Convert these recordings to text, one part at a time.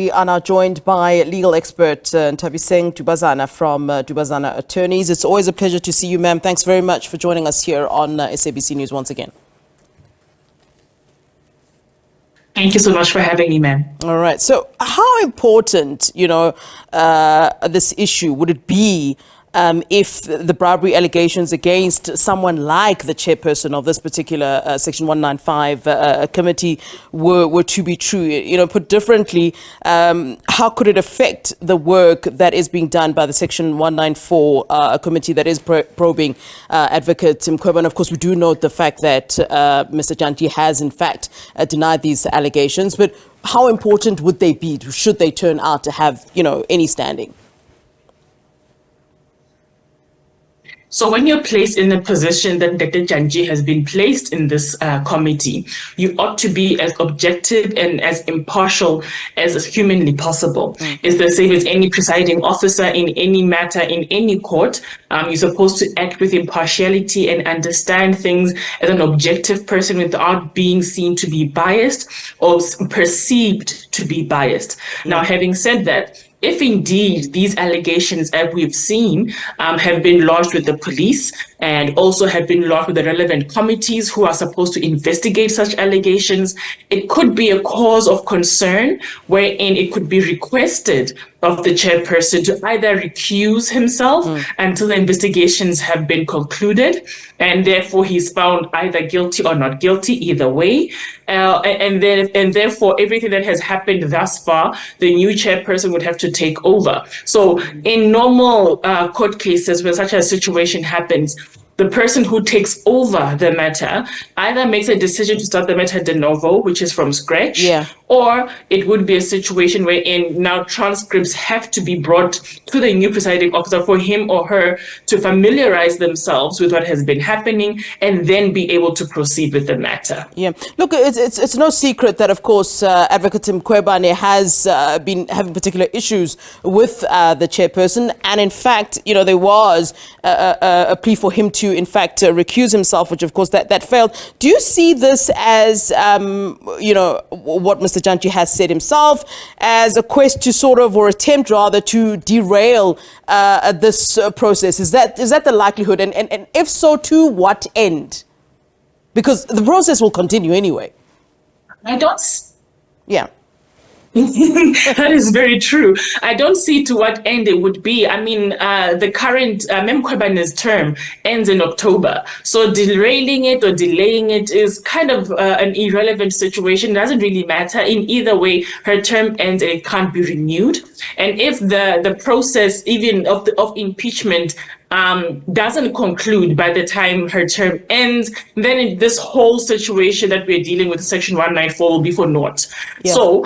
We are now joined by legal expert Nthabiseng Dubazana from Dubazana Attorneys. It's always a pleasure to see you, ma'am. Thanks very much for joining us here on SABC News once again. Thank you so much for having me, ma'am. All right. So how important, this issue would it be if the bribery allegations against someone like the chairperson of this particular Section 195 committee were to be true? Put differently, how could it affect the work that is being done by the Section 194 committee that is probing Advocate Mkhweban'es? Of course, we do note the fact that Mr. Jantyi has, in fact, denied these allegations. But how important would they be should they turn out to have, any standing? So when you're placed in the position that Dr. Jantyi has been placed in this committee, you ought to be as objective and as impartial as humanly possible. It's the same as any presiding officer in any matter, in any court. You're supposed to act with impartiality and understand things as an objective person without being seen to be biased or perceived to be biased. Now, having said that, if indeed these allegations, as we've seen, have been lodged with the police and also have been lodged with the relevant committees who are supposed to investigate such allegations, it could be a cause of concern wherein it could be requested of the chairperson to either recuse himself until the investigations have been concluded, and therefore he's found either guilty or not guilty, either way. And therefore everything that has happened thus far, the new chairperson would have to take over. So in normal court cases where such a situation happens, the person who takes over the matter either makes a decision to start the matter de novo, which is from scratch, or it would be a situation wherein now transcripts have to be brought to the new presiding officer for him or her to familiarize themselves with what has been happening and then be able to proceed with the matter. Yeah. Look, it's no secret that, of course, Advocate Mkhweban'es has been having particular issues with the chairperson. And in fact, there was a plea for him to, in fact, recuse himself, which, of course, that failed. Do you see this as, what Mr. Jantyi has said himself, as a quest to sort of, or attempt rather, to derail this process? Is that the likelihood? And if so, to what end? Because the process will continue anyway. I don't. Yeah. That is very true. I don't see to what end it would be. I mean, the current Mkhweban'es term ends in October. So derailing it or delaying it is kind of an irrelevant situation. It doesn't really matter. In either way, her term ends and it can't be renewed. And if the process even of impeachment doesn't conclude by the time her term ends, then this whole situation that we're dealing with, Section 194, will be for naught. Yeah. So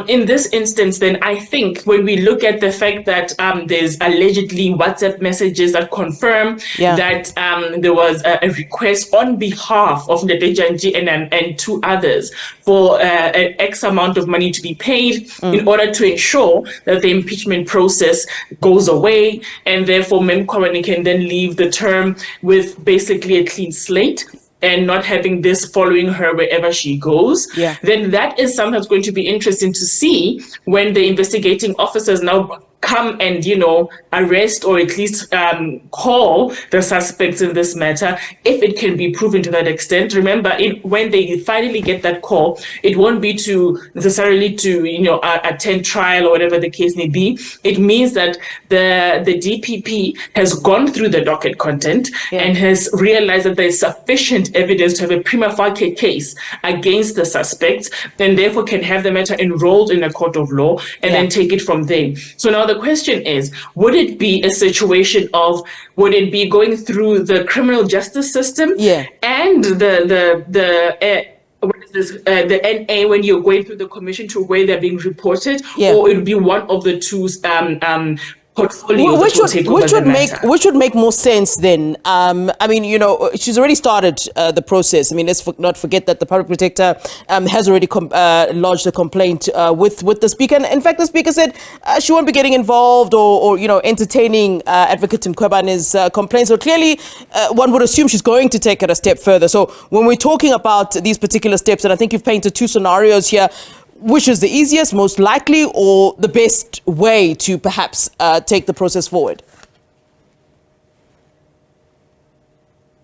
in this instance, then I think when we look at the fact that there's allegedly WhatsApp messages that confirm that there was a request on behalf of Dr. Jantyi and two others for an X amount of money to be paid in order to ensure that the impeachment process goes away, and therefore Mkhweban'es can then leave the term with basically a clean slate and not having this following her wherever she goes, then that is sometimes going to be interesting to see when the investigating officers now come and, arrest or at least call the suspects in this matter, if it can be proven to that extent. Remember, when they finally get that call, it won't be necessarily to attend trial or whatever the case may be. It means that the DPP has gone through the docket content and has realized that there is sufficient evidence to have a prima facie case against the suspects, and therefore can have the matter enrolled in a court of law and then take it from there. So now the question is, would it be a situation of, would it be going through the criminal justice system and what is this, the NA when you're going through the commission to where they're being reported, or it would be one of the two which would make more sense then? I mean, she's already started the process. I mean, let's not forget that the public protector has already lodged a complaint with the speaker. And in fact, the speaker said she won't be getting involved or entertaining Advocate Mkhweban'es' complaints. So clearly, one would assume she's going to take it a step further. So when we're talking about these particular steps, and I think you've painted two scenarios here, which is the easiest, most likely, or the best way to perhaps take the process forward?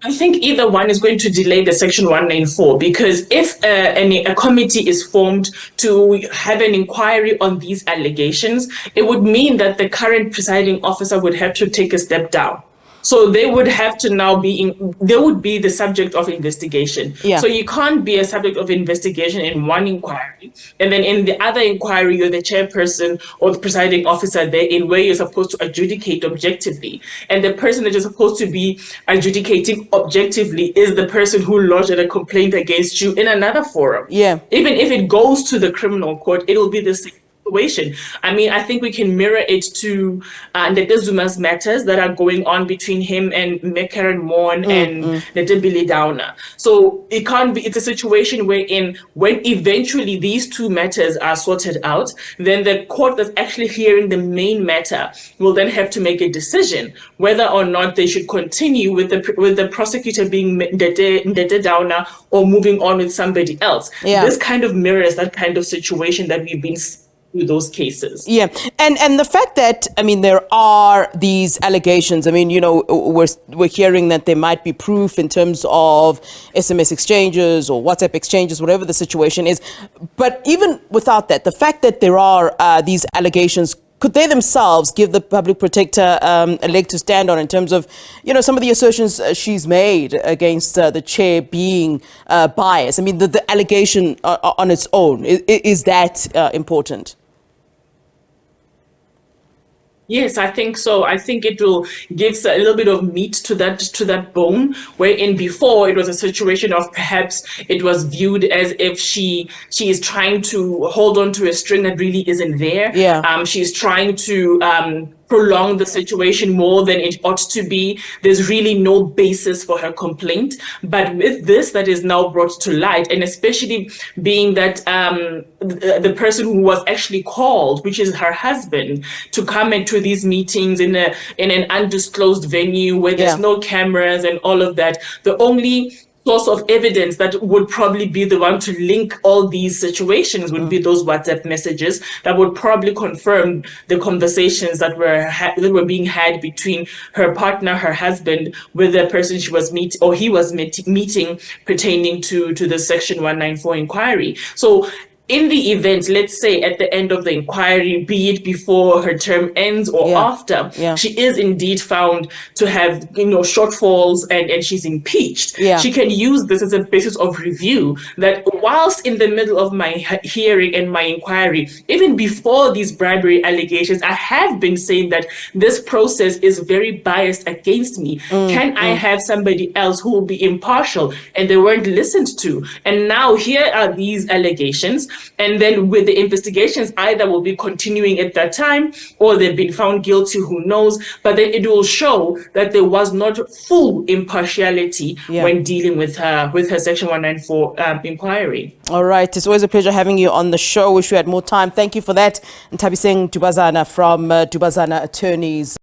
I think either one is going to delay the Section 194, because if a committee is formed to have an inquiry on these allegations, it would mean that the current presiding officer would have to take a step down. So they would have to now they would be the subject of investigation. Yeah. So you can't be a subject of investigation in one inquiry, and then in the other inquiry, you're the chairperson or the presiding officer therein, where you're supposed to adjudicate objectively. And the person that you're supposed to be adjudicating objectively is the person who lodged a complaint against you in another forum. Yeah. Even if it goes to the criminal court, it'll be the same situation. I mean, I think we can mirror it to Ntezuma's matters that are going on between him and Mkhweban'es and Nthabiseng. So it can't be, it's a situation wherein when eventually these two matters are sorted out, then the court that's actually hearing the main matter will then have to make a decision whether or not they should continue with the prosecutor being Nthabiseng or moving on with somebody else. Yeah. This kind of mirrors that kind of situation that we've been through those cases. Yeah, and the fact that, I mean, there are these allegations, I mean, you know, we're hearing that there might be proof in terms of SMS exchanges or WhatsApp exchanges, whatever the situation is. But even without that, the fact that there are these allegations, could they themselves give the public protector a leg to stand on in terms of, you know, some of the assertions she's made against the chair being biased? I mean, the allegation on its own, is that important? Yes, I think so. I think it will give a little bit of meat to that bone, wherein before it was a situation of perhaps it was viewed as if she is trying to hold on to a string that really isn't there. Yeah. She's trying to prolong the situation more than it ought to be. There's really no basis for her complaint. But with this that is now brought to light, and especially being that the person who was actually called, which is her husband, to come into these meetings in an undisclosed venue where there's no cameras and all of that, the only source of evidence that would probably be the one to link all these situations would be those WhatsApp messages that would probably confirm the conversations that were being had between her partner, her husband, with the person she was meeting, or he was meeting, pertaining to the Section 194 inquiry. So in the event, let's say at the end of the inquiry, be it before her term ends or after, she is indeed found to have, you know, shortfalls and she's impeached. She can use this as a basis of review, that whilst in the middle of my hearing and my inquiry, even before these bribery allegations, I have been saying that this process is very biased against me. Can I have somebody else who will be impartial? And they weren't listened to. And now here are these allegations. And then with the investigations, either will be continuing at that time or they've been found guilty, who knows, but then it will show that there was not full impartiality when dealing with her Section 194 inquiry. All right. It's always a pleasure having you on the show. Wish you had more time. Thank you for that. Nthabiseng Dubazana from Dubazana Attorneys.